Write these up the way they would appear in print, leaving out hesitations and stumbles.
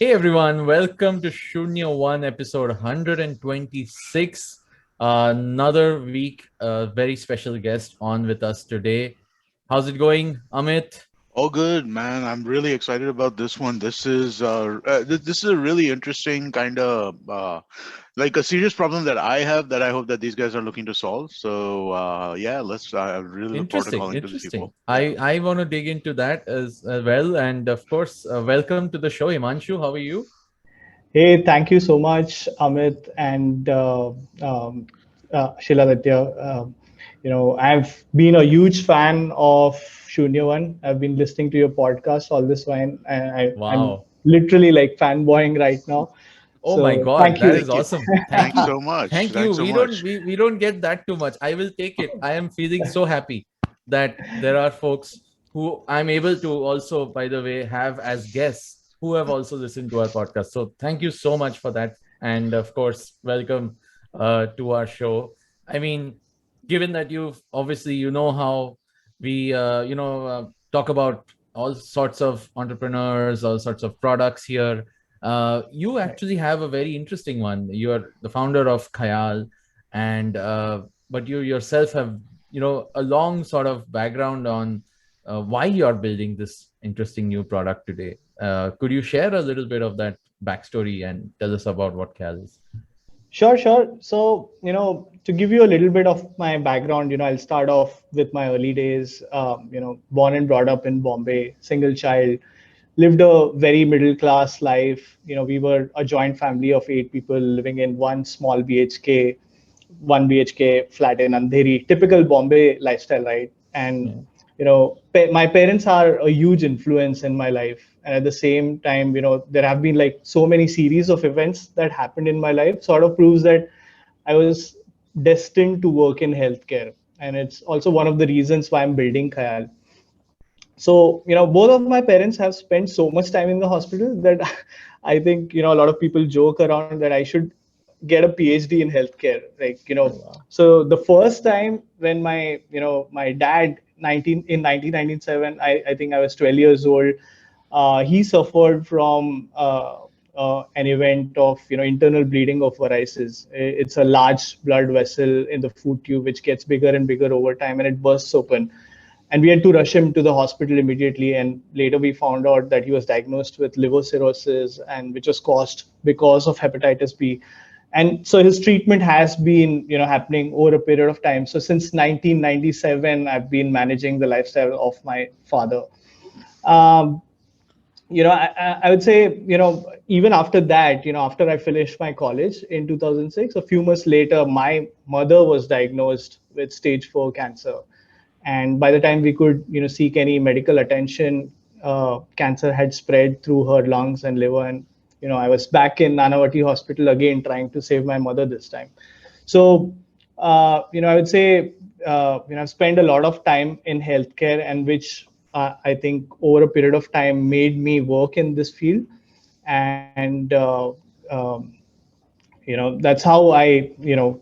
Hey everyone, welcome to Shunya One episode 126. Another week, a very special guest on with us today. How's it going, Amit? All good, man. I'm really excited about this one. This is a really interesting kind of like a serious problem that I have that I hope that these guys are looking to solve. Yeah, let's. I really look forward to Interesting, calling to these interesting. people. Yeah. I want to dig into that as well. And of course, welcome to the show, Hemanshu. How are you? Hey, thank you so much, Amit and Shiladitya. I've been a huge fan of Shunya One. I've been listening to your podcast all this while, and I'm Wow. literally like fanboying right now. Oh my So God, thank that you. is Thank you. awesome. Thank Thanks you. so much. Thank you. Thanks so We don't much. we, we don't get that too much. I will take it. I am feeling so happy that there are folks who I'm able to also, by the way, have as guests who have also listened to our podcast. So thank you so much for that. And of course, welcome to our show. I mean, given that you've obviously you know how we talk about all sorts of entrepreneurs, all sorts of products here. You Right. actually have a very interesting one. You are the founder of Khyaal, and but you yourself have a long sort of background on why you are building this interesting new product today. Could you share a little bit of that backstory and tell us about what Khyaal is? Sure, sure. So, to give you a little bit of my background, I'll start off with my early days. Born and brought up in Bombay, single child, lived a very middle class life. We were a joint family of 8 people living in one small one BHK flat in Andheri, typical Bombay lifestyle, right? And Yeah. my parents are a huge influence in my life, and at the same time, there have been like so many series of events that happened in my life, sort of proves that I was destined to work in healthcare, and it's also one of the reasons why I'm building Khayal. So both of my parents have spent so much time in the hospital that I think a lot of people joke around that I should get a PhD in healthcare, like Oh, wow. so the first time when my dad 1997, I think I was 12 years old. He suffered from an event of internal bleeding of varices. It's a large blood vessel in the food tube which gets bigger and bigger over time, and it bursts open, and we had to rush him to the hospital immediately. And later we found out that he was diagnosed with liver cirrhosis, and which was caused because of hepatitis B. And so his treatment has been happening over a period of time. So since 1997 I've been managing the lifestyle of my father. um, I would say, even after that, after I finished my college in 2006, a few months later, my mother was diagnosed with stage 4 cancer. And by the time we could, seek any medical attention, cancer had spread through her lungs and liver. And, I was back in Nanavati Hospital again, trying to save my mother this time. So, I would say, I've spent a lot of time in healthcare, and which I think over a period of time made me work in this field. And, that's how I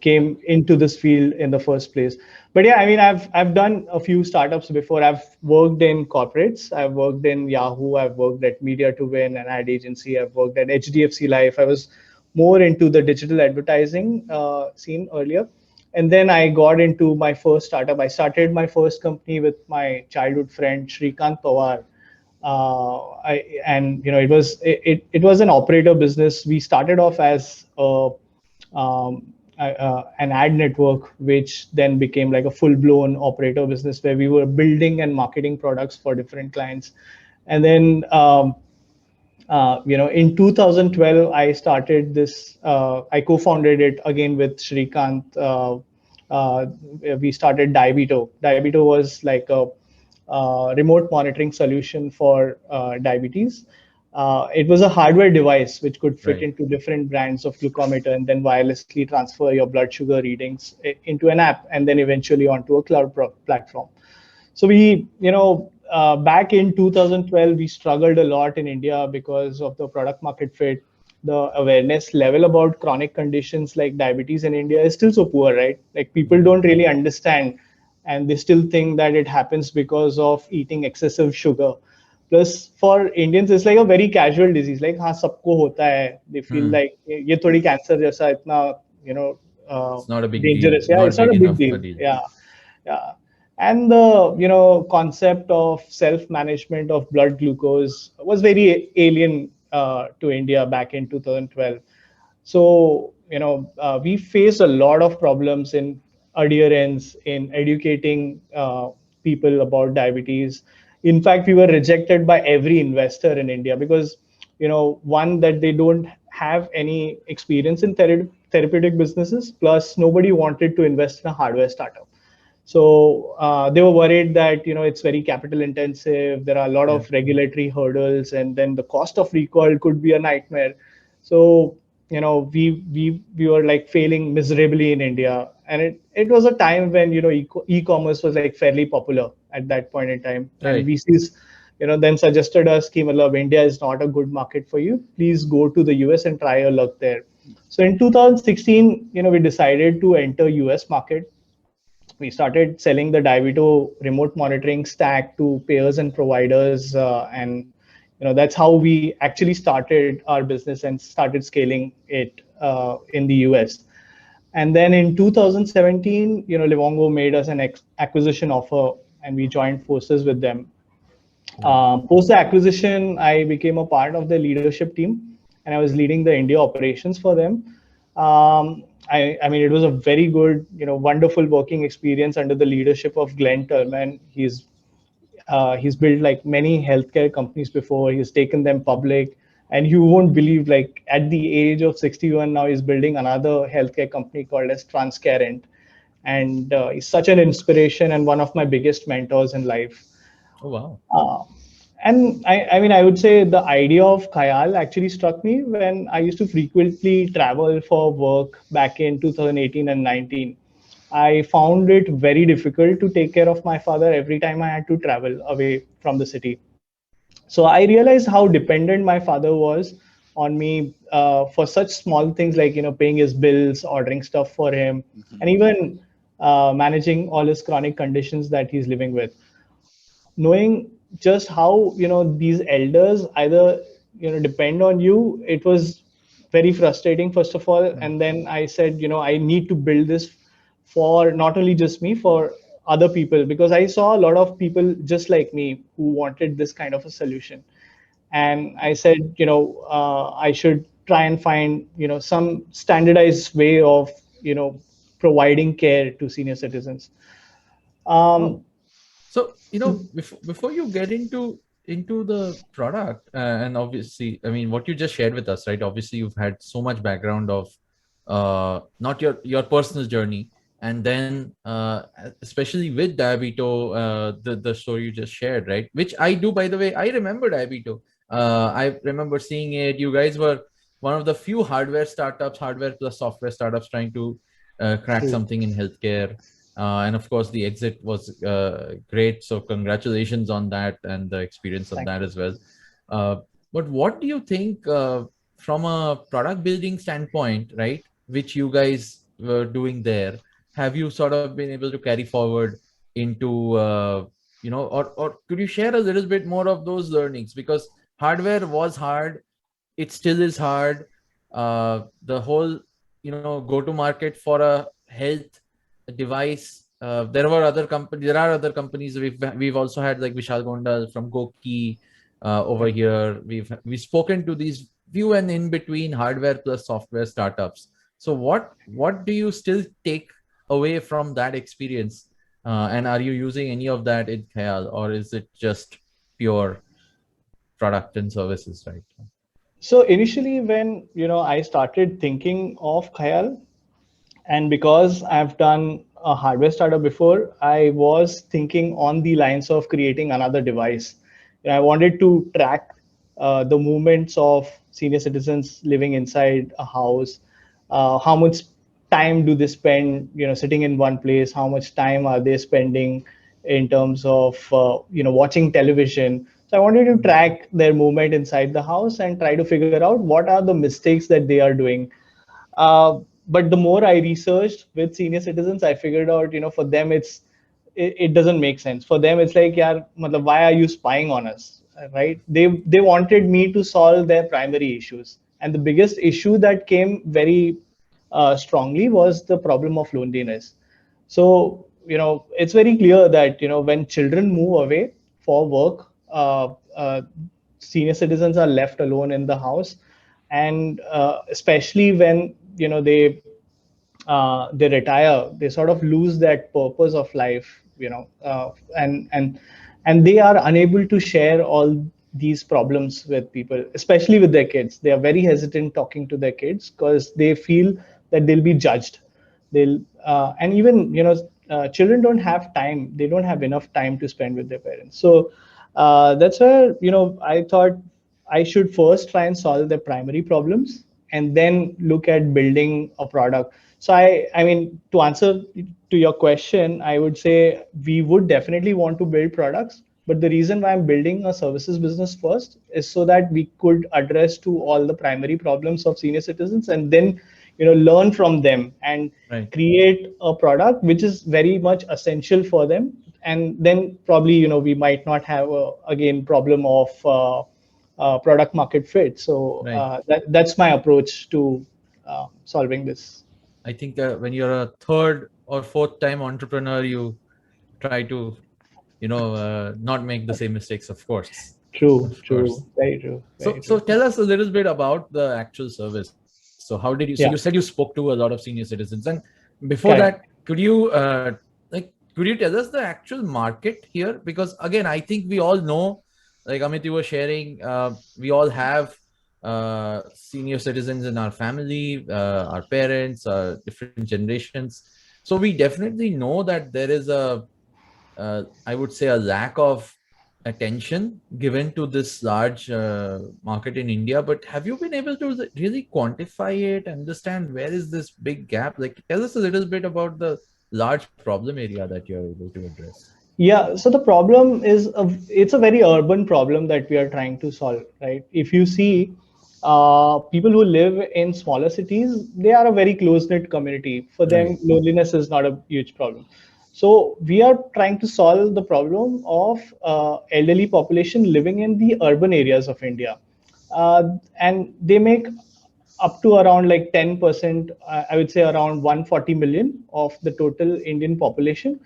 came into this field in the first place. But yeah, I mean, I've done a few startups before. I've worked in corporates. I've worked in Yahoo. I've worked at Media to Win, an ad agency. I've worked at HDFC Life. I was more into the digital advertising scene earlier, and then I got into my first startup. I started my first company with my childhood friend Shrikant Pawar. And it was an operator business. We started off as an ad network, which then became like a full blown operator business where we were building and marketing products for different clients. And then in 2012, I started this. I co-founded it again with Shrikant. Uh, we started Diabito. Diabito was like a remote monitoring solution for diabetes. It was a hardware device which could fit Right. into different brands of glucometer and then wirelessly transfer your blood sugar readings into an app and then eventually onto a cloud platform. So we, back in 2012, we struggled a lot in India because of the product market fit. The awareness level about chronic conditions like diabetes in India is still so poor, right? Like people Yeah. don't really understand, and they still think that it happens because of eating excessive sugar. Plus, for Indians, it's like a very casual disease. Like, हाँ सबको होता है. They feel Hmm. like ये थोड़ी cancer जैसा इतना you know It's not a big deal, dangerous. Yeah, not it's not big a big enough a deal. deal. Yeah, yeah. And the concept of self-management of blood glucose was very alien to India back in 2012. So, we face a lot of problems in adherence, in educating people about diabetes. In fact, we were rejected by every investor in India because, one, that they don't have any experience in therapeutic businesses, plus nobody wanted to invest in a hardware startup. So they were worried that it's very capital intensive. There are a lot Yeah. of regulatory hurdles, and then the cost of recall could be a nightmare. So we were like failing miserably in India, and it was a time when e-commerce was like fairly popular at that point in time, and Right. VCs then suggested us, "Ki, matlab, India is not a good market for you. Please go to the US and try your luck there." So in 2016, we decided to enter US market. We started selling the Divito remote monitoring stack to payers and providers, and that's how we actually started our business and started scaling it in the US. And then in 2017, Livongo made us an acquisition offer, and we joined forces with them. Wow. Post the acquisition, I became a part of the leadership team, and I was leading the India operations for them. I mean, it was a very good, wonderful working experience under the leadership of Glenn Turman. He's built like many healthcare companies before. He's taken them public, and you won't believe, like at the age of 61 now, he's building another healthcare company called as Transcarent, and he's such an inspiration and one of my biggest mentors in life. Oh, wow. Uh, and I mean, I would say the idea of Khyaal actually struck me when I used to frequently travel for work back in 2018 and 19. I found it very difficult to take care of my father every time I had to travel away from the city. So I realized how dependent my father was on me for such small things like paying his bills, ordering stuff for him, Mhm. and even managing all his chronic conditions that he's living with. Knowing just how these elders either depend on you, it was very frustrating, first of all. Right. And then I said, I need to build this for not only just me, for other people, because I saw a lot of people just like me who wanted this kind of a solution. And I said, I should try and find some standardized way of providing care to senior citizens. Oh, um, so before you get into the product, and obviously, I mean, what you just shared with us, right? Obviously, you've had so much background of not your personal journey, and then especially with Diabito, the story you just shared, right? Which I do, by the way, I remember Diabito. I remember seeing it. You guys were one of the few hardware plus software startups trying to crack True. something in healthcare. And of course, the exit was great. So congratulations on that and the experience of Thank that you. as well. Uh, but what do you think from a product building standpoint, right? Which you guys were doing there? Have you sort of been able to carry forward into or could you share a little bit more of those learnings? Because hardware was hard, it still is hard. The whole go to market for a health device. There are other companies. We've also had like Vishal Gondal from Goki over Yeah. here. We've spoken to these few and in between hardware plus software startups. So what do you still take away from that experience? And are you using any of that in Khyaal, or is it just pure product and services right now? So initially, when I started thinking of Khayal, and because I've done a hardware startup before, I was thinking on the lines of creating another device. I wanted to track the movements of senior citizens living inside a house. How much time do they spend, sitting in one place? How much time are they spending in terms of, watching television? So I wanted to track their movement inside the house and try to figure out what are the mistakes that they are doing. But the more I researched with senior citizens, I figured out, for them, it doesn't make sense. For them, it's like, yeah, why are you spying on us? right? They wanted me to solve their primary issues, and the biggest issue that came very strongly was the problem of loneliness. So, it's very clear that, when children move away for work, senior citizens are left alone in the house. And especially when, they retire, they sort of lose that purpose of life, and they are unable to share all these problems with people, especially with their kids. They are very hesitant talking to their kids because they feel that they'll be judged. They'll And even, children don't have time. They don't have enough time to spend with their parents. So that's where, I thought I should first try and solve the primary problems and then look at building a product. So I mean, to answer to your question, I would say we would definitely want to build products. But the reason why I'm building a services business first is so that we could address to all the primary problems of senior citizens, and then, learn from them and Right. create a product which is very much essential for them. And then probably, we might not have again problem of product market fit. So Right. that's my approach to solving this. I think when you're a third or fourth time entrepreneur, you try to, not make the same mistakes, of course. True, Of true, course. very true, So, very so true. tell us a little bit about the actual service. So, how did you? So, you said Yeah, you spoke to a lot of senior citizens, and before that, correct. could you tell us the actual market here? Because again, I think we all know, like Amit, you were sharing, we all have senior citizens in our family, our parents, different generations. So we definitely know that there is I would say, a lack of attention given to this large market in India. But have you been able to really quantify it, understand where is this big gap? Like, tell us a little bit about the large problem area that you're able to address. Yeah, so the problem is it's a very urban problem that we are trying to solve, right? If you see people who live in smaller cities, they are a very close-knit community. For Right. them, loneliness is not a huge problem. So we are trying to solve the problem of elderly population living in the urban areas of India. And they make up to around like 10%, I would say around 140 million of the total Indian population.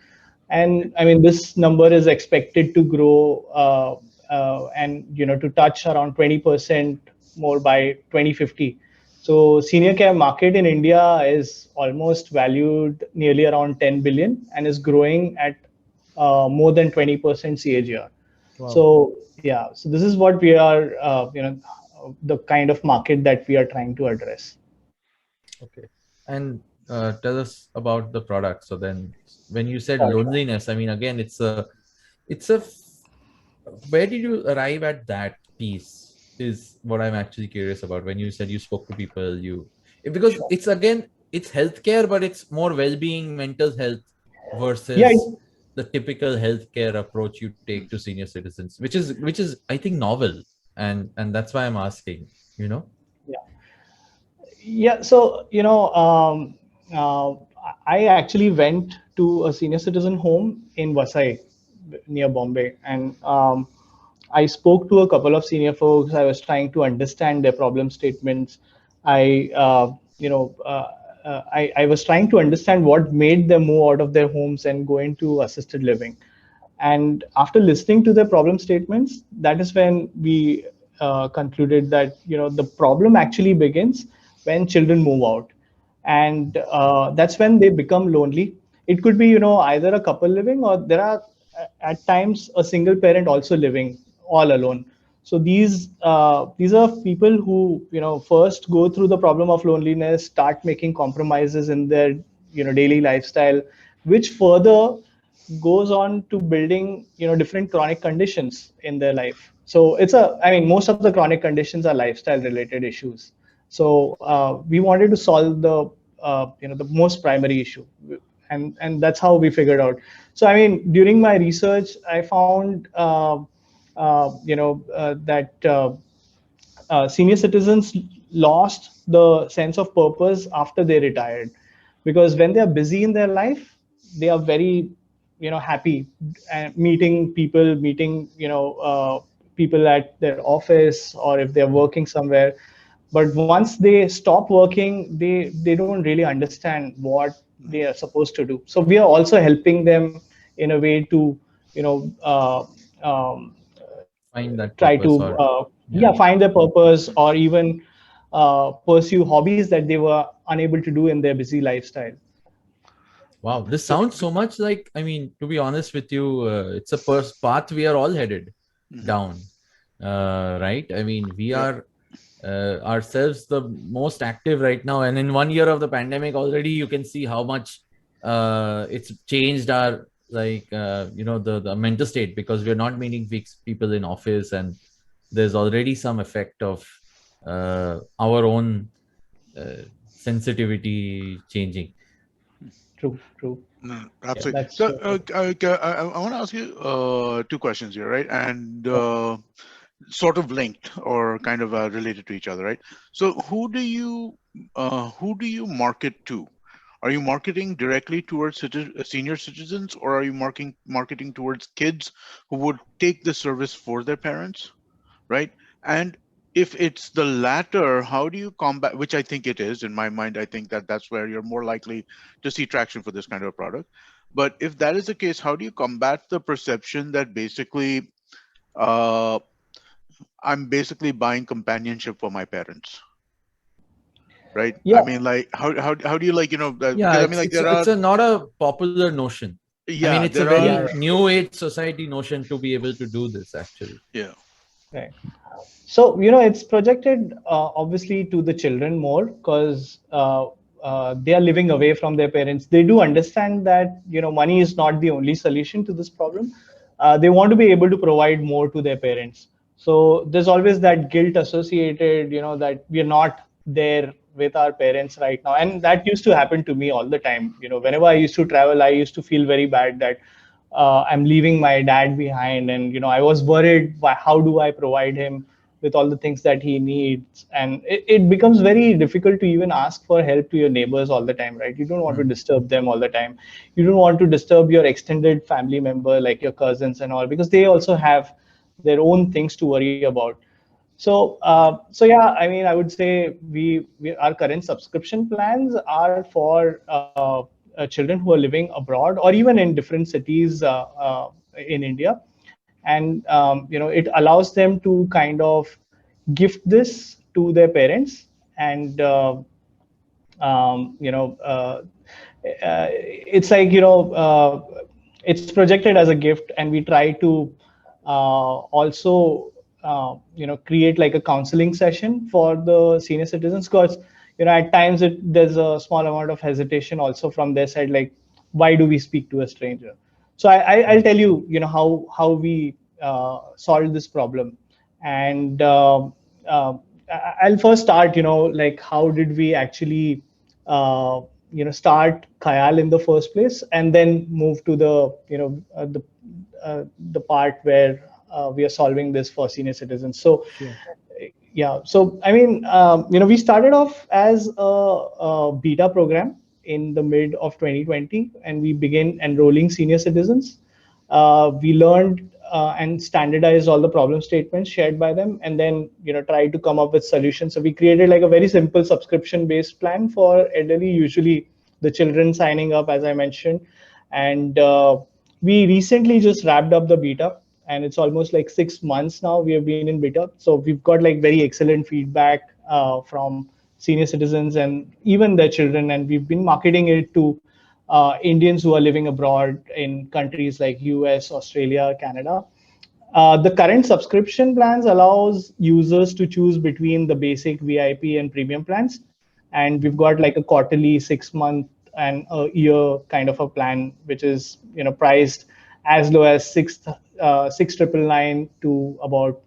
And I mean, this number is expected to grow and, to touch around 20% more by 2050. So senior care market in India is almost valued nearly around 10 billion and is growing at more than 20% CAGR. Wow. So yeah, so this is what we are, the kind of market that we are trying to address. Okay. And tell us about the product. So then, when you said Sure, sure. loneliness, I mean, again, it's a where did you arrive at that piece is what I'm actually curious about. When you said you spoke to people, because Sure. it's, again, it's healthcare, but it's more well-being, mental health Yeah, versus the typical healthcare approach you take to senior citizens, which is I think novel, and that's why I'm asking, you know. yeah. Yeah, so I actually went to a senior citizen home in Vasai, near Bombay, and I spoke to a couple of senior folks. I was trying to understand their problem statements. I, I was trying to understand what made them move out of their homes and go into assisted living. And after listening to their problem statements, that is when we concluded that, the problem actually begins when children move out, and that's when they become lonely. It could be, either a couple living, or there are at times a single parent also living all alone. So these are people who, first go through the problem of loneliness, start making compromises in their, daily lifestyle, which further goes on to building, different chronic conditions in their life. So I mean, most of the chronic conditions are lifestyle related issues. So we wanted to solve the, the most primary issue, and that's how we figured out. So I mean, during my research, I found that senior citizens lost the sense of purpose after they retired, because when they are busy in their life, they are very, happy, meeting people, meeting, people at their office or if they're working somewhere. But once they stop working, they don't really understand what they are supposed to do. So we are also helping them in a way to, you know, Find that try purpose, to or yeah. yeah, find their purpose, or even pursue hobbies that they were unable to do in their busy lifestyle. Wow, this So, sounds so much like, I mean, to be honest with you, it's a path we are all headed mhm, down. Right? I mean, we yeah. are ourselves the most active right now. And in 1 year of the pandemic, already you can see how much it's changed our, like, the mental state, because we're not meeting people in office, and there's already some effect of our own sensitivity changing. True, true. No, Yeah. absolutely. That's So, true. I want to ask you two questions here, right? And sort of linked or kind of related to each other, right? So, who do you market to? Are you marketing directly towards senior citizens, or are you marketing towards kids who would take the service for their parents, right? And if it's the latter, how do you combat, which I think it is, in my mind, I think that that's where you're more likely to see traction for this kind of product. But if that is the case, how do you combat the perception that basically uh, I'm basically buying companionship for my parents, right? I Yeah, mean, like, how do you, like, Yeah, because I mean, like, there it's are, a not a popular notion. I mean, yeah, it's a there yeah, very are, yeah. new age society notion to be able to do this, actually. yeah. Right. So, it's projected obviously to the children more because they are living away from their parents. They do understand that, money is not the only solution to this problem. They want to be able to provide more to their parents. So there's always that guilt associated, that we are not there with our parents right now. And that used to happen to me all the time. Whenever I used to travel, I used to feel very bad that I'm leaving my dad behind, and I was worried, how do I provide him with all the things that he needs? And it becomes very difficult to even ask for help to your neighbors all the time, right? You don't want to Mm. disturb them all the time. You don't want to disturb your extended family member like your cousins and all, because they also have their own things to worry about. So yeah, I mean, I would say we our current subscription plans are for children who are living abroad or even in different cities in India, and it allows them to kind of gift this to their parents, and it's like it's projected as a gift, and we try to also create like a counseling session for the senior citizens, because at times there's a small amount of hesitation also from their side, like, why do we speak to a stranger? So I'll tell you, how we solve this problem. And uh, I'll first start, like, how did we actually start Khyaal in the first place, and then move to the part where we are solving this for senior citizens. So Sure. yeah, so I mean, we started off as a beta program in the mid of 2020, and we began enrolling senior citizens. We learned and standardized all the problem statements shared by them, and then tried to come up with solutions. So we created like a very simple subscription-based plan for elderly, usually the children signing up, as I mentioned. And we recently just wrapped up the beta, and it's almost like 6 months now we have been in beta. So we've got like very excellent feedback from senior citizens and even their children, and we've been marketing it to Indians who are living abroad in countries like US, Australia, Canada. The current subscription plans allows users to choose between the basic, VIP, and premium plans, and we've got like a quarterly, 6 month, and a year kind of a plan, which is priced as low as 6,999 to about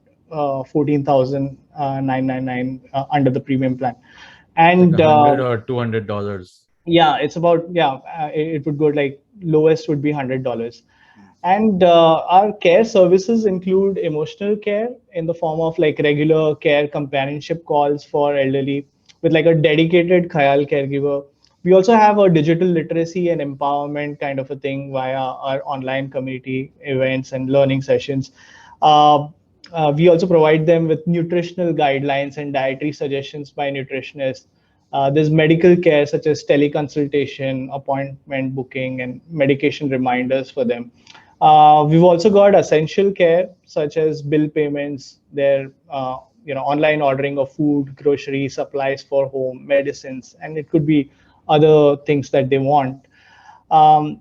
14,999 under the premium plan. It's like And $100 or $200. yeah, it's about, yeah, it would go like lowest would be $100. Mm. And our care services include emotional care in the form of like regular care companionship calls for elderly with like a dedicated Khayal caregiver. We also have a digital literacy and empowerment kind of a thing via our online community events and learning sessions. Uh, we also provide them with nutritional guidelines and dietary suggestions by nutritionists. There's medical care such as teleconsultation, appointment booking, and medication reminders for them. We've also got essential care such as bill payments, their online ordering of food, grocery supplies for home, medicines, and it could be other things that they want. Um,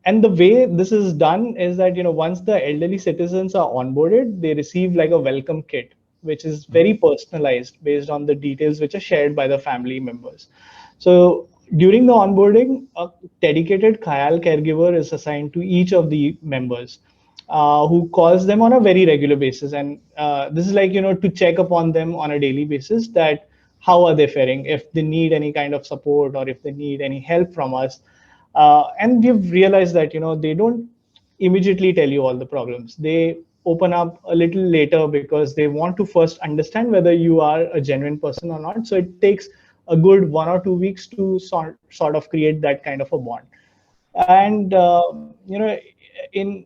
and the way this is done is that once the elderly citizens are onboarded, they receive like a welcome kit, which is very personalized based on the details which are shared by the family members. So during the onboarding, a dedicated Khyaal caregiver is assigned to each of the members, who calls them on a very regular basis. And this is like, to check upon them on a daily basis, that how are they faring, if they need any kind of support or if they need any help from us. And we've realized that they don't immediately tell you all the problems. They open up a little later because they want to first understand whether you are a genuine person or not. So it takes a good 1 or 2 weeks to sort of create that kind of a bond. And in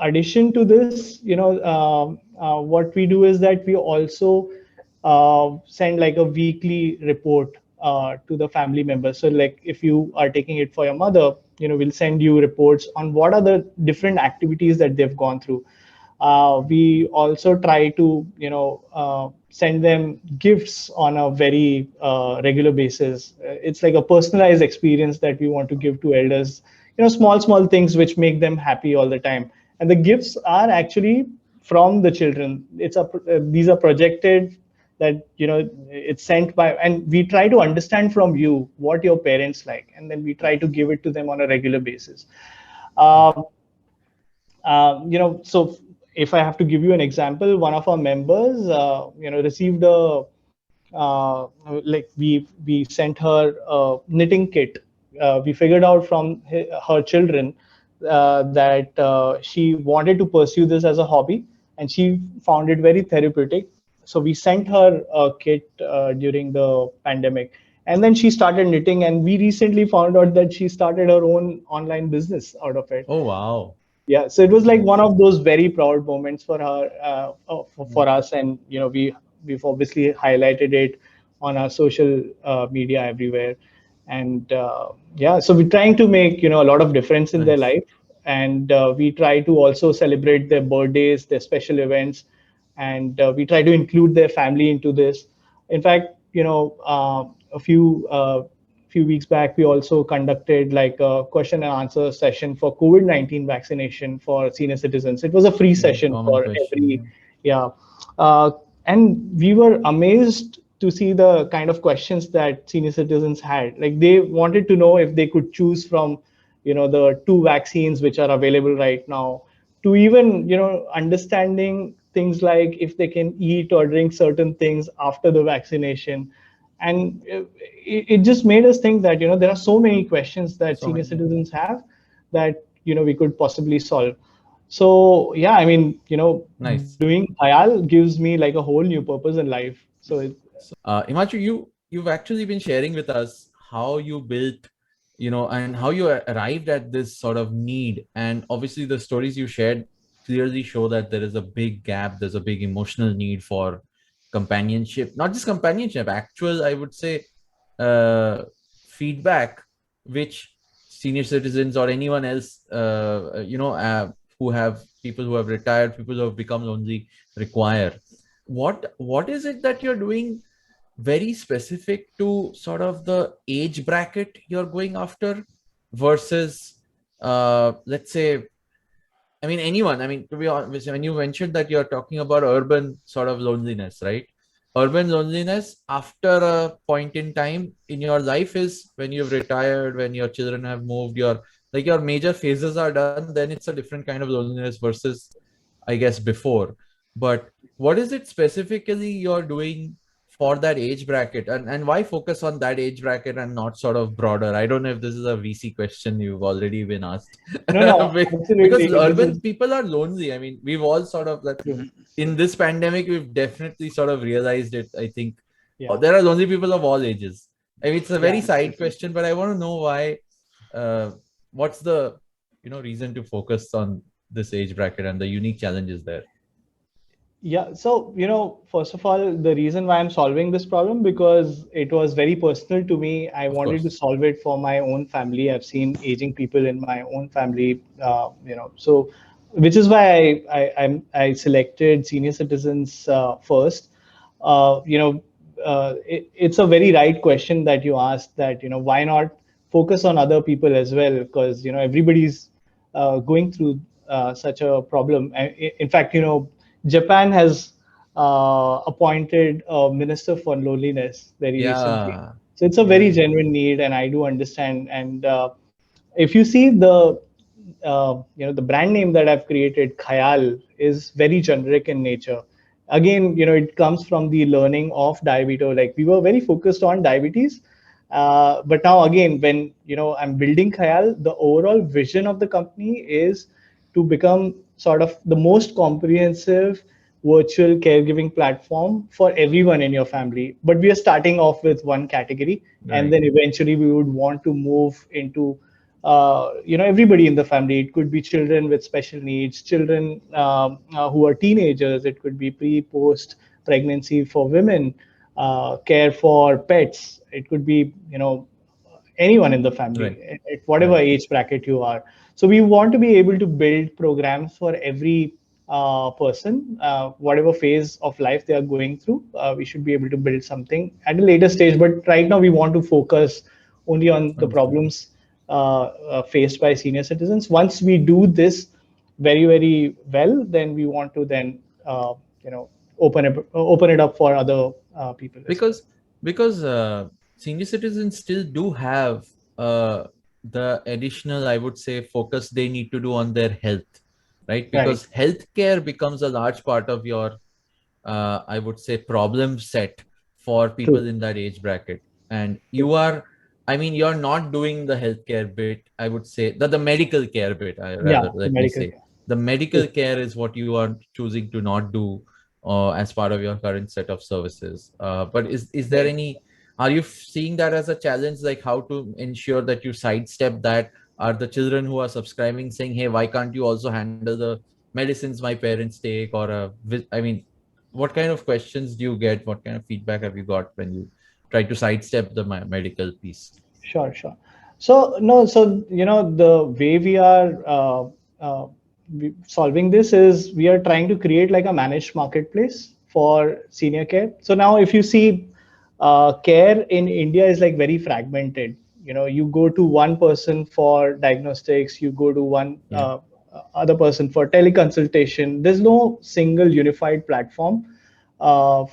addition to this, what we do is that we also send like a weekly report to the family members. So like if you are taking it for your mother, we'll send you reports on what are the different activities that they've gone through. We also try to send them gifts on a very regular basis. It's like a personalized experience that we want to give to elders, small things which make them happy all the time. And the gifts are actually from the children. These are projected, that it's sent by, and we try to understand from you what your parents like, and then we try to give it to them on a regular basis. um, so if I have to give you an example, one of our members, received a like we sent her a knitting kit. We figured out from her children that she wanted to pursue this as a hobby, and she found it very therapeutic. So we sent her a kit during the pandemic, and then she started knitting. And we recently found out that she started her own online business out of it. Oh, wow. Yeah, so it was like one Nice. of those very proud moments for her, for Mm. us. And we've obviously highlighted it on our social media everywhere. And yeah, so we're trying to make a lot of difference in their Nice. life. And we try to also celebrate their birthdays, their special events, and we try to include their family into this. In fact, a few weeks back, we also conducted like a question and answer session for COVID-19 vaccination for senior citizens. It was a free Mm, session common for question. every, yeah. And we were amazed to see the kind of questions that senior citizens had. Like they wanted to know if they could choose from, the two vaccines which are available right now, to even, understanding things like if they can eat or drink certain things after the vaccination. And it just made us think that there are so many questions that So senior many. citizens have, that we could possibly solve. So yeah, I mean, Nice. doing Khayal gives me like a whole new purpose in life. So Himanshu, you've actually been sharing with us how you built, and how you arrived at this sort of need. And obviously, the stories you shared clearly show that there is a big gap. There's a big emotional need for companionship, not just companionship, actual, I would say, uh, feedback, which senior citizens or anyone else, who have people who have retired, people who have become lonely, require. What is it that you're doing very specific to sort of the age bracket you're going after versus, let's say, I mean, anyone. I mean, to be honest, when you mentioned that you're talking about urban sort of loneliness, right? Urban loneliness after a point in time in your life is when you've retired, when your children have moved, your major phases are done, then it's a different kind of loneliness versus, I guess, before. But what is it specifically you're doing for that age bracket, and why focus on that age bracket and not sort of broader? I don't know if this is a VC question you've already been asked. no, Because absolutely. This urban is, people are lonely. I mean, we've all sort of that in this pandemic, we've definitely sort of realized it. I think yeah, there are lonely people of all ages. I mean, it's a yeah. very side question, but I want to know why. Uh, what's the reason to focus on this age bracket and the unique challenges there? Yeah, so first of all, the reason why I'm solving this problem because it was very personal to me. I Of wanted to course. solve it for my own family. I've seen aging people in my own family, so which is why I selected senior citizens first. It's a very right question that you asked. That why not focus on other people as well? Because everybody's going through such a problem. In fact, Japan has appointed a minister for loneliness very recently. Yeah. So it's a Yeah. very Yeah. genuine need, and I do understand. And if you see the brand name that I've created, Khyaal, is very generic in nature. Again, it comes from the learning of diabetes. Like we were very focused on diabetes, but now again, when I'm building Khyaal, the overall vision of the company is to become sort of the most comprehensive virtual caregiving platform for everyone in your family. But we are starting off with one category, and Right. then eventually we would want to move into everybody in the family. It could be children with special needs, children who are teenagers. It could be post pregnancy for women, care for pets. It could be anyone in the Right. family at whatever Right. age bracket you are. So we want to be able to build programs for every person, whatever phase of life they are going through. We should be able to build something at a later stage, but right now we want to focus only on the Understood. problems faced by senior citizens. Once we do this very very well, then we want to then open it up for other people as well. because because senior citizens still do have uh, the additional, I would say, focus they need to do on their health, right? Right. Because healthcare becomes a large part of your I would say problem set for people True. in that age bracket. And you are, I mean, you're not doing the healthcare bit. I would say that the medical care bit, Yeah, rather, the let me medical say, care. the medical True. care is what you are choosing to not do as part of your current set of services. But is there Right. any? Are you seeing that as a challenge, like how to ensure that you sidestep that? Are the children who are subscribing saying, "Hey, why can't you also handle the medicines my parents take?" Or I mean, what kind of questions do you get? What kind of feedback have you got when you try to sidestep the medical piece? Sure, sure. So no, so the way we are uh, solving this is we are trying to create like a managed marketplace for senior care. So now, if you see, care in India is like very fragmented. You go to one person for diagnostics, you go to one Yeah. other person for teleconsultation. There's no single unified platform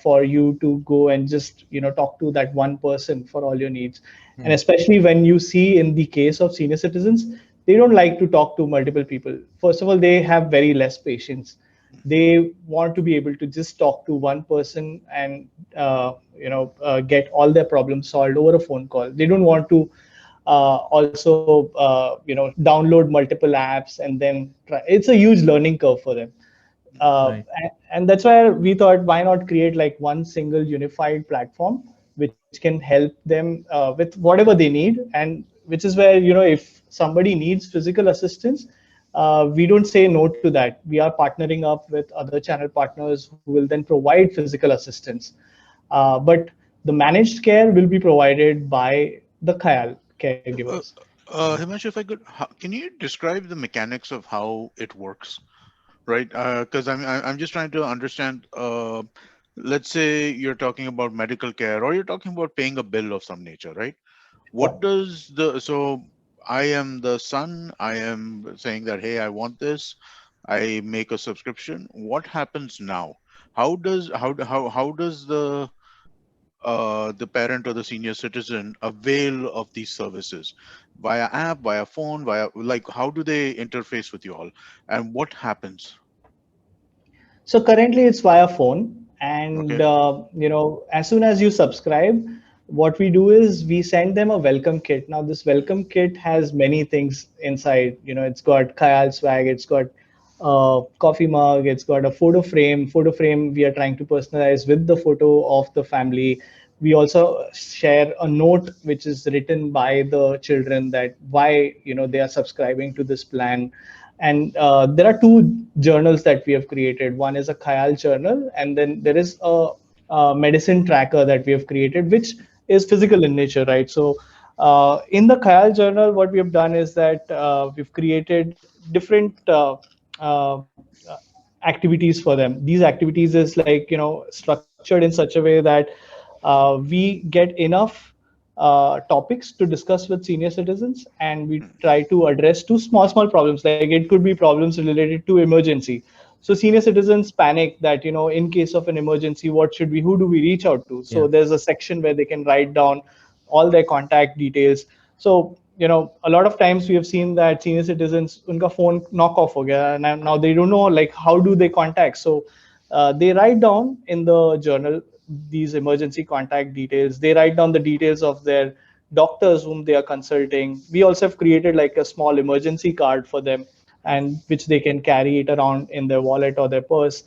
for you to go and just talk to that one person for all your needs. And Hmm. especially when you see in the case of senior citizens, they don't like to talk to multiple people. First of all, they have very less patience. They want to be able to just talk to one person and get all their problems solved over a phone call. They don't want to also download multiple apps and then try. It's a huge learning curve for them. Right. And that's why we thought, why not create like one single unified platform which can help them with whatever they need. And which is where, if somebody needs physical assistance, we don't say no to that. We are partnering up with other channel partners who will then provide physical assistance. But the managed care will be provided by the Khayal Uh, caregivers. Himanshu, if I could, can you describe the mechanics of how it works? Right? Because I'm just trying to understand. Let's say you're talking about medical care, or you're talking about paying a bill of some nature, right? Sure. What does the so I am the son. I am saying that, hey, I want this. I make a subscription. What happens now? How does the parent or the senior citizen avail of these services via app, via phone, via, like, how do they interface with you all, and what happens? So currently it's via phone, and Okay. as soon as you subscribe, what we do is we send them a welcome kit. Now this welcome kit has many things inside. It's got Khayal swag, it's got coffee mug, it's got a photo frame. Photo frame we are trying to personalize with the photo of the family. We also share a note which is written by the children that why they are subscribing to this plan. And there are two journals that we have created. One is a Khyaal journal, and then there is a medicine tracker that we have created, which is physical in nature, right? So in the Khyaal journal, what we have done is that we've created different activities for them. These activities is like, structured in such a way that we get enough topics to discuss with senior citizens, and we try to address two small problems. Like it could be problems related to emergency. So senior citizens panic that, in case of an emergency, what should we, who do we reach out to? So Yeah. there's a section where they can write down all their contact details. So a lot of times we have seen that senior citizens, unka phone knock off ho gaya, and now they don't know like how do they contact. So they write down in the journal these emergency contact details. They write down the details of their doctors whom they are consulting. We also have created like a small emergency card for them, and which they can carry it around in their wallet or their purse.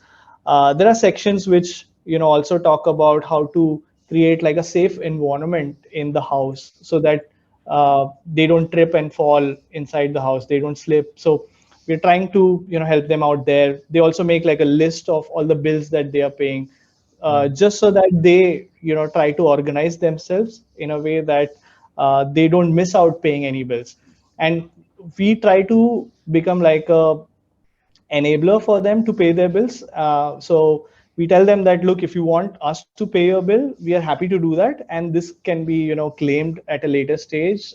There are sections which also talk about how to create like a safe environment in the house, so that they don't trip and fall inside the house, they don't slip. So we're trying to help them out there. They also make like a list of all the bills that they are paying, just so that they try to organize themselves in a way that they don't miss out paying any bills. And we try to become like a enabler for them to pay their bills. So we tell them that, look, if you want us to pay your bill, we are happy to do that, and this can be claimed at a later stage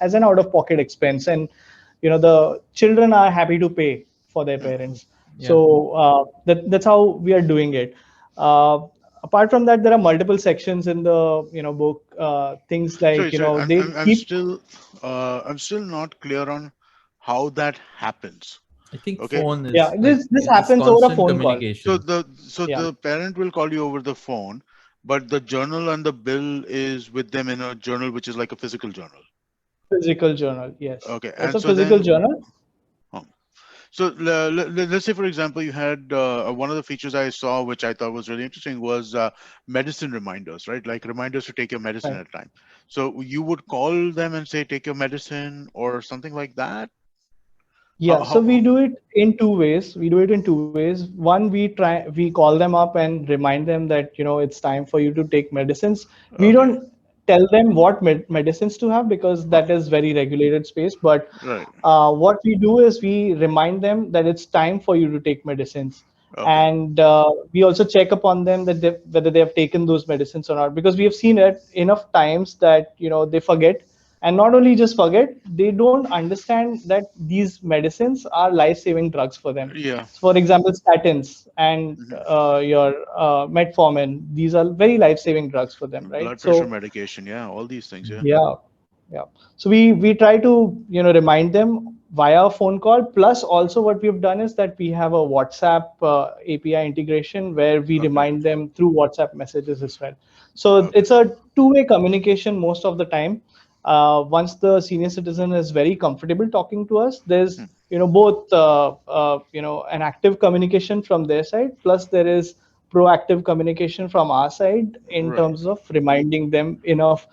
as an out of pocket expense. And the children are happy to pay for their parents. Yeah. So that's how we are doing it. uh, Apart from that, there are multiple sections in the book, things like Sorry, they keep. I'm still not clear on how that happens. I think Okay, phone Yeah, is like this it is happens over a constant phone call. so communication. Yeah, the parent will call you over the phone, but the journal and the bill is with them in a journal, which is like a physical journal. physical journal, yes, Okay, it's and a so physical then, journal. um, so let's say, for example, you had one of the features I saw, which I thought was really interesting, was medicine reminders, right? Like reminders to take your medicine Right. at a time. So you would call them and say, take your medicine or something like that. Yeah, so we How do it in two ways. We do it in two ways. One, we call them up and remind them that it's time for you to take medicines. We okay, don't tell them what medicines to have, because huh, that is very regulated space. But right, what we do is we remind them that it's time for you to take medicines, okay, and we also check upon them that whether they have taken those medicines or not, because we have seen it enough times that they forget. And not only just forget, they don't understand that these medicines are life-saving drugs for them. yeah, So for example, statins and mhm. your metformin, these are very life-saving drugs for them, right? Blood pressure So medication, yeah, all these things, yeah. yeah, yeah. So we try to remind them via a phone call. Plus, also what we've done is that we have a WhatsApp API integration where we Okay, remind them through WhatsApp messages as well. So okay, it's a two-way communication most of the time. Once the senior citizen is very comfortable talking to us, there's hmm, both an active communication from their side, plus there is proactive communication from our side in right. terms of reminding them enough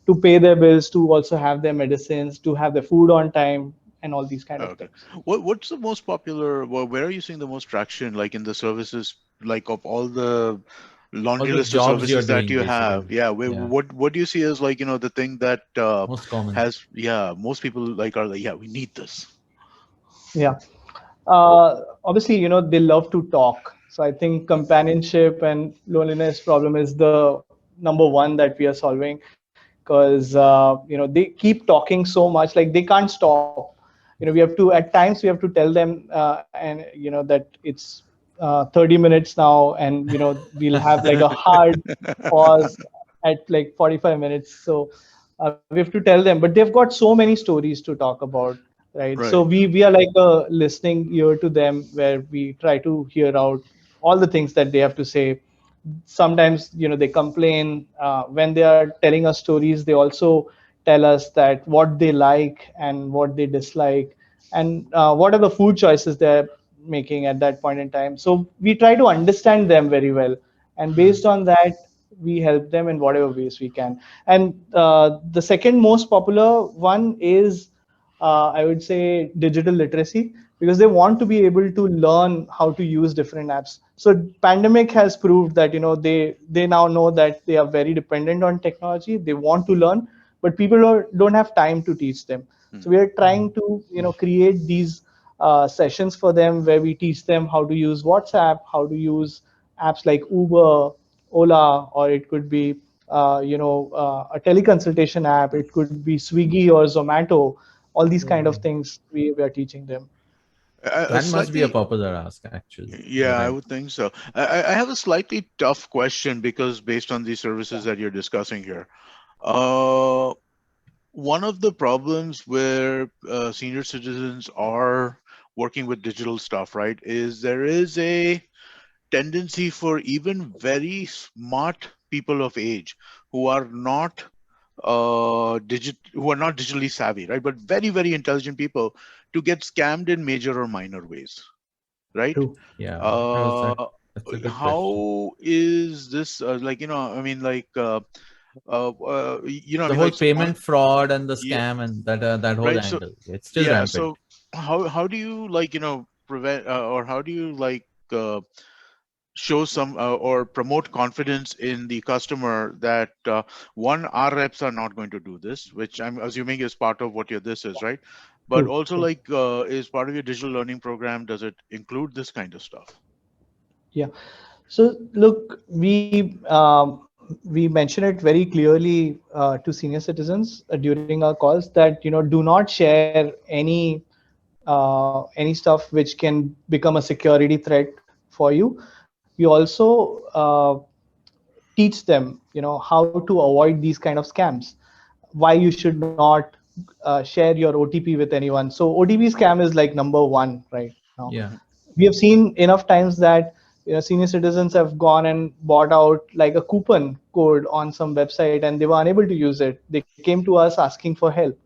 to pay their bills, to also have their medicines, to have their food on time, and all these kind of Okay. things. What's the most popular, where are you seeing the most traction, like in the services, like of all the All laundry the list of jobs you're services that doing, you have? basically. Yeah, Yeah. what do you see as like, the thing that Most common. has, yeah, most people like are like, yeah, we need this. Yeah. Obviously, they love to talk. So I think companionship and loneliness problem is the number one that we are solving, because they keep talking so much, like they can't stop. We have to, at times we have to tell them, and that it's 30 minutes now, and we'll have like a hard pause at like 45 minutes. So we have to tell them, but they've got so many stories to talk about, right? So Right. we are like a listening ear to them, where we try to hear out all the things that they have to say. Sometimes they complain. When they are telling us stories, they also tell us that what they like and what they dislike, and what are the food choices they're making at that point in time. So we try to understand them very well, and Hmm. based on that, we help them in whatever ways we can. And the second most popular one is, I would say, digital literacy. because they want to be able to learn how to use different apps. So pandemic has proved that they now know that they are very dependent on technology. They want to learn, but people don't have time to teach them. So we are trying to create these sessions for them where we teach them how to use WhatsApp, how to use apps like Uber, Ola, or it could be a teleconsultation app. It could be Swiggy or Zomato. All these kind of things we are teaching them. A That must be a slightly, popular ask, actually. You're yeah, I right. would think so. I have a slightly tough question because based on these services that you're discussing here, uh, one of the problems where senior citizens are working with digital stuff, right, is there is a tendency for even very smart people of age who are not who are not digitally savvy, right, but very, very intelligent people to get scammed in major or minor ways, right? True. Yeah, uh that's a good question. how is this like, I mean, like I The mean, whole like small, payment fraud and the yeah, scam and that whole right. So angle, it's still yeah, rampant. so how do you, like, prevent or how do you, like, show some or promote confidence in the customer that one, our reps are not going to do this, which I'm assuming is part of what your this is, right? But True. also, True. like, is part of your digital learning program, does it include this kind of stuff? Yeah. So look, we mention it very clearly to senior citizens during our calls that do not share any stuff which can become a security threat for you. We also teach them how to avoid these kind of scams, why you should not share your OTP with anyone. So OTP scam is like number one right now. Yeah. We have seen enough times that senior citizens have gone and bought out like a coupon code on some website and they were unable to use it. They came to us asking for help.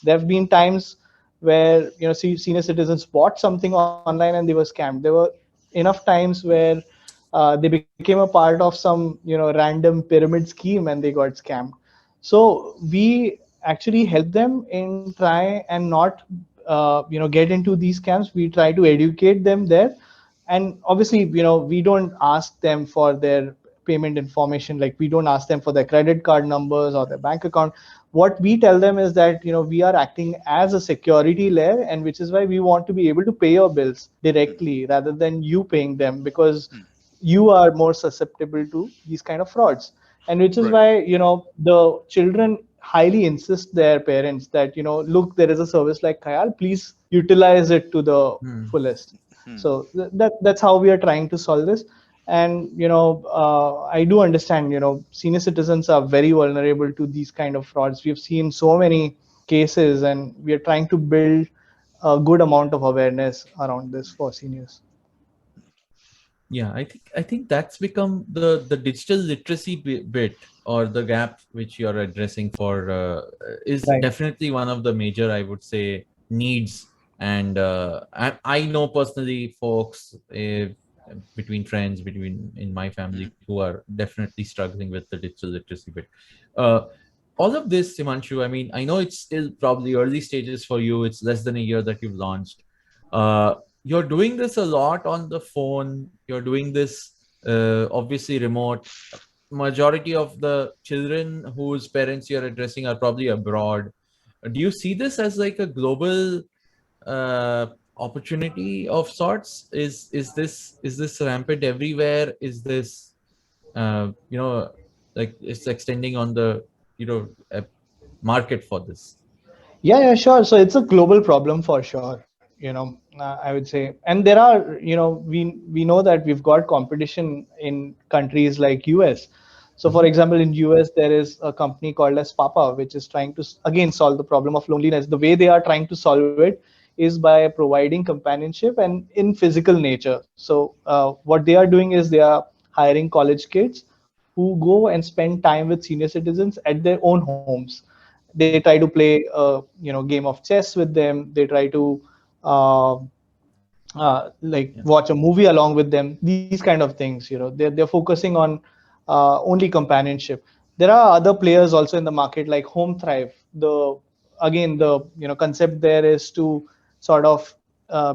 There have been times where senior citizens bought something online and they were scammed. There were enough times where they became a part of some random pyramid scheme and they got scammed. So we actually help them in try and not get into these scams. We try to educate them there, and obviously we don't ask them for their payment information. Like, we don't ask them for their credit card numbers or their bank account. What we tell them is that we are acting as a security layer, and which is why we want to be able to pay your bills directly rather than you paying them, because Mhm. you are more susceptible to these kind of frauds. And which is Right. why the children highly insist their parents that look, there is a service like Khyaal, please utilize it to the Hmm. fullest. Hmm. So that's how we are trying to solve this. And I do understand senior citizens are very vulnerable to these kind of frauds. We've seen so many cases, and we are trying to build a good amount of awareness around this for seniors. Yeah, I think that's become the digital literacy bit, or the gap which you're addressing for, is Right. definitely one of the major, I would say, needs. And I know personally folks, between friends, between in my Hmm. family, who are definitely struggling with the digital literacy bit. Uh, all of this, Himanshu, I mean, I know it's still probably early stages for you. It's less than a year that you've launched. Uh, you're doing this a lot on the phone. You're doing this obviously remote. Majority of the children whose parents you're addressing are probably abroad. Do you see this as like a global uh, opportunity of sorts? Is this rampant everywhere? Is this like it's extending on the market for this? Yeah, sure. So it's a global problem for sure. I would say, and there are, we know that we've got competition in countries like US. So, for Mhm. example, in US there is a company called as Papa, which is trying to again solve the problem of loneliness. The way they are trying to solve it is by providing companionship and in physical nature. So, what they are doing is they are hiring college kids who go and spend time with senior citizens at their own homes. They try to play a game of chess with them. They try to uh, like Yeah. watch a movie along with them. These kind of things. They're focusing on only companionship. There are other players also in the market like Home Thrive. The Again, the concept there is to sort of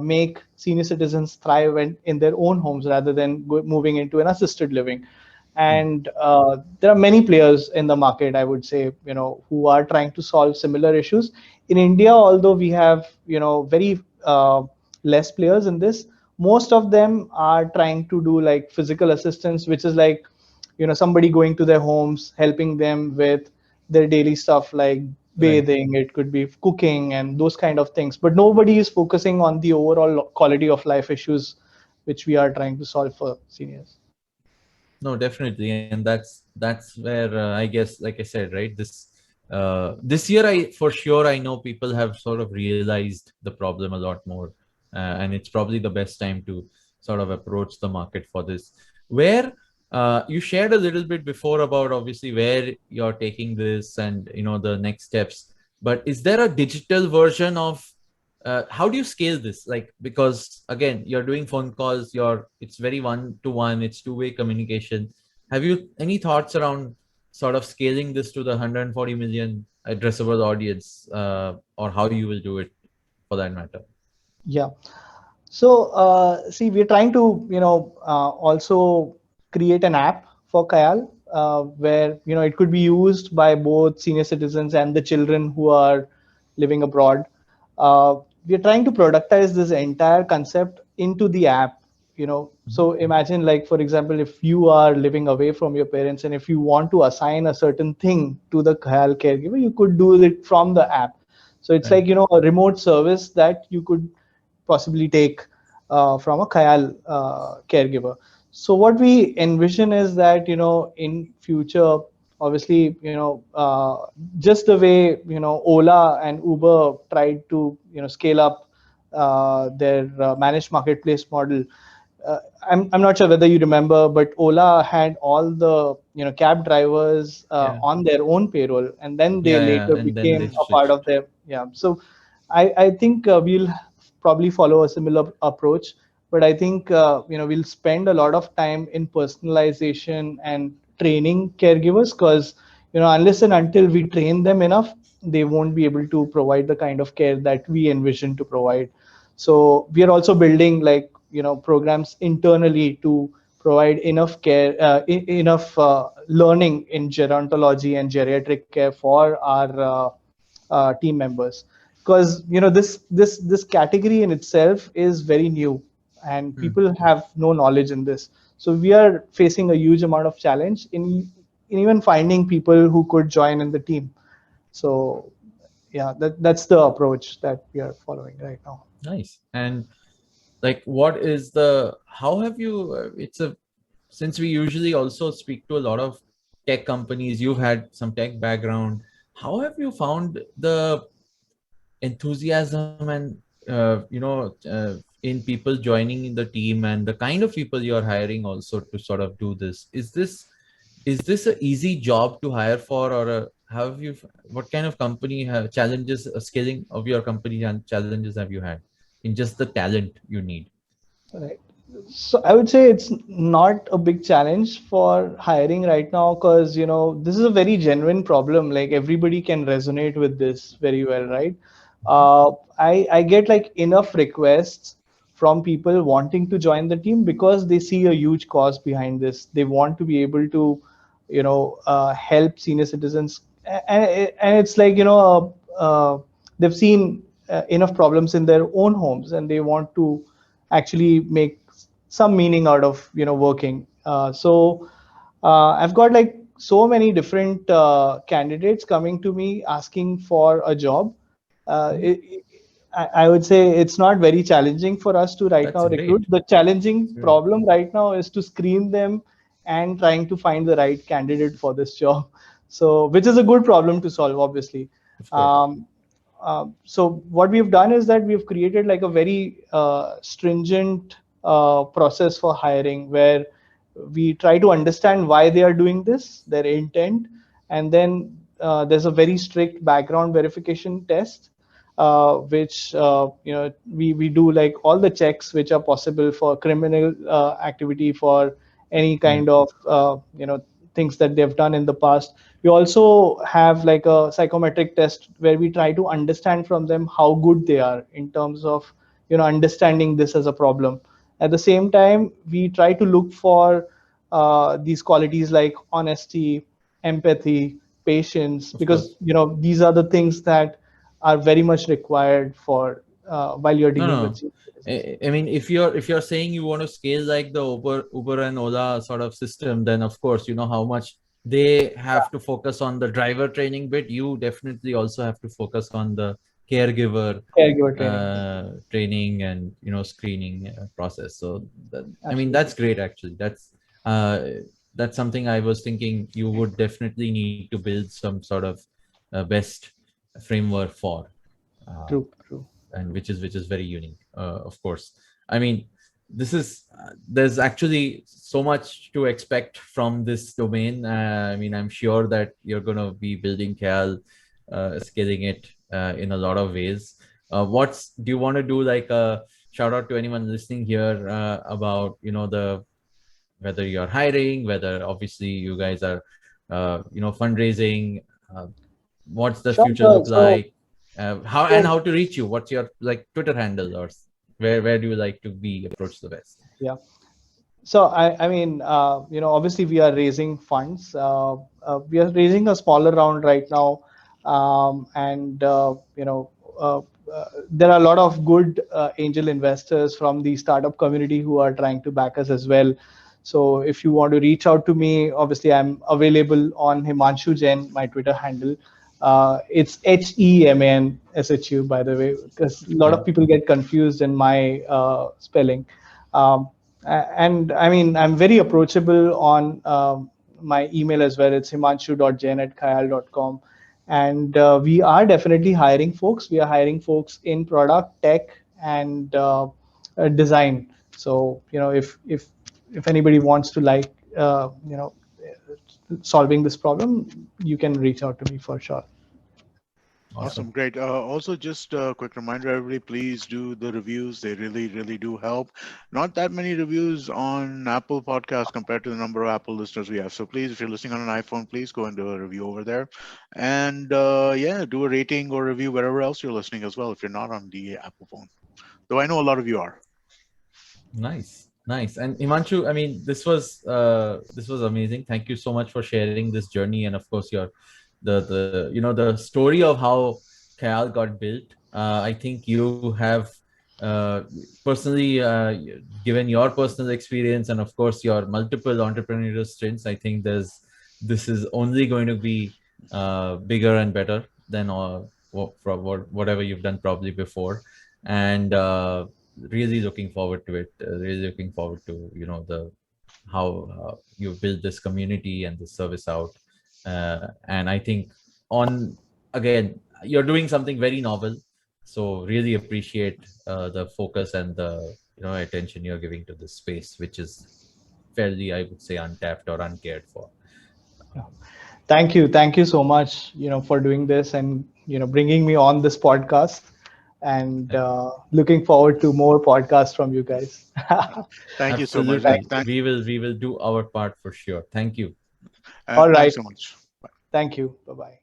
make senior citizens thrive in their own homes rather than moving into an assisted living. And there are many players in the market, I would say, who are trying to solve similar issues. In India, although we have, very less players in this, most of them are trying to do like physical assistance, which is like, somebody going to their homes, helping them with their daily stuff like Right. bathing, it could be cooking and those kind of things. But nobody is focusing on the overall quality of life issues which we are trying to solve for seniors. No, definitely, and that's where I guess, like I said, right, this year, I for sure, I know people have sort of realized the problem a lot more, and it's probably the best time to sort of approach the market for this. Where you shared a little bit before about obviously where you're taking this and the next steps, but is there a digital version of how do you scale this? Like, because again, you're doing phone calls, it's very one to one, it's two-way communication. Have you any thoughts around sort of scaling this to the 140 million addressable audience, or how you will do it for that matter? Yeah. So, see, we're trying to, also create an app for Khyaal, where, it could be used by both senior citizens and the children who are living abroad. We're trying to productize this entire concept into the app, So imagine, like, for example, if you are living away from your parents and if you want to assign a certain thing to the Khyaal caregiver, you could do it from the app. So it's Right. like, a remote service that you could possibly take from a Khyaal caregiver. So what we envision is that, in future, obviously, just the way, Ola and Uber tried to, scale up their managed marketplace model. I'm not sure whether you remember, but Ola had all the cab drivers Yeah. on their own payroll, and then they Yeah, later and then they became a part switched. of their, yeah. So I think we'll probably follow a similar approach, but I think we'll spend a lot of time in personalization and training caregivers, because unless and until we train them enough, they won't be able to provide the kind of care that we envision to provide. So we are also building, like, programs internally to provide enough care, enough learning in gerontology and geriatric care for our team members, because this category in itself is very new and Hmm. people have no knowledge in this. So we are facing a huge amount of challenge in even finding people who could join in the team. So yeah, that's the approach that we are following right now. Nice. And like, what is the how have you it's a since we usually also speak to a lot of tech companies, you've had some tech background. How have you found the enthusiasm and in people joining in the team and the kind of people you're hiring also to sort of do this? Is this a easy job to hire for, or how have you what kind of company have challenges, scaling of your company and challenges have you had in just the talent you need? Right. So I would say it's not a big challenge for hiring right now, because this is a very genuine problem. Like, everybody can resonate with this very well, right? I get like enough requests from people wanting to join the team because they see a huge cause behind this. They want to be able to, help senior citizens, and it's like, they've seen enough problems in their own homes, and they want to actually make some meaning out of working. So I've got like so many different candidates coming to me asking for a job. I would say it's not very challenging for us to right That's now great. recruit. The challenging That's great. problem right now is to screen them and trying to find the right candidate for this job. So, which is a good problem to solve, obviously. Of course. Um, so what we've done is that we've created like a very stringent process for hiring, where we try to understand why they are doing this, their intent, and then there's a very strict background verification test, which we do like all the checks which are possible for criminal activity, for any Hmm. kind of things that they've done in the past. We also have like a psychometric test where we try to understand from them how good they are in terms of understanding this as a problem. At the same time, we try to look for these qualities like honesty, empathy, patience, Of because course. these are the things that are very much required for while you're No, dealing with no. senior citizens. I mean, if you're saying you want to scale like the Uber and Ola sort of system, then of course you know how much they have to focus on the driver training bit. You definitely also have to focus on the caregiver Caregiver training. Yeah, training and screening process. So I mean absolutely. that's great actually. Uh, that's something I was thinking you would definitely need to build some sort of best framework for. Uh, True, true. and which is very unique, of course. I mean, this is there's actually so much to expect from this domain. I mean, I'm sure that you're going to be building Khyaal, scaling it in a lot of ways. What's do you want to do, like a shout out to anyone listening here about the whether you're hiring, whether obviously you guys are fundraising, uh, what's the Sure, future sure. look So, like, how and so how to reach you, what's your like Twitter handle, or where do you like to be approached the best? yeah. So I mean, obviously we are raising funds. We are raising a smaller round right now, and there are a lot of good angel investors from the startup community who are trying to back us as well. So if you want to reach out to me, obviously I'm available on Hemanshu Jain, my Twitter handle. It's HEMANSHU, by the way, because a lot Yeah. of people get confused in my spelling. Um, and I mean, I'm very approachable on my email as well. It's himanshu.jain@khyaal.com. And we are definitely hiring folks. We are hiring folks in product, tech, and design. So, if anybody wants to solving this problem, you can reach out to me for sure. Awesome. Awesome, great. Also, just a quick reminder, everybody, please do the reviews. They really, really do help. Not that many reviews on Apple Podcasts compared to the number of Apple listeners we have. So please, if you're listening on an iPhone, please go and do a review over there. And yeah, do a rating or review wherever else you're listening as well, if you're not on the Apple phone. Though I know a lot of you are. Nice, nice. And Imanshu, I mean, this was amazing. Thank you so much for sharing this journey, and of course, your the story of how Khyaal got built. I think you have uh, personally given your personal experience, and of course, your multiple entrepreneurial stints. I think this is only going to be bigger and better than whatever you've done probably before, and really looking forward to it. Really looking forward to the how you build this community and this service out. And I think on again, you're doing something very novel. So really appreciate the focus and the attention you're giving to this space, which is fairly, I would say, untapped or uncared for. Thank you so much, for doing this and bringing me on this podcast. And looking forward to more podcasts from you guys. Thank you so much. Absolutely, we will do our part for sure. Thank you. All right. Thanks so much. Thank you. Bye bye.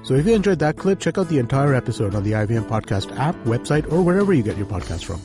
So if you enjoyed that clip, check out the entire episode on the IVM Podcast app, website, or wherever you get your podcast from.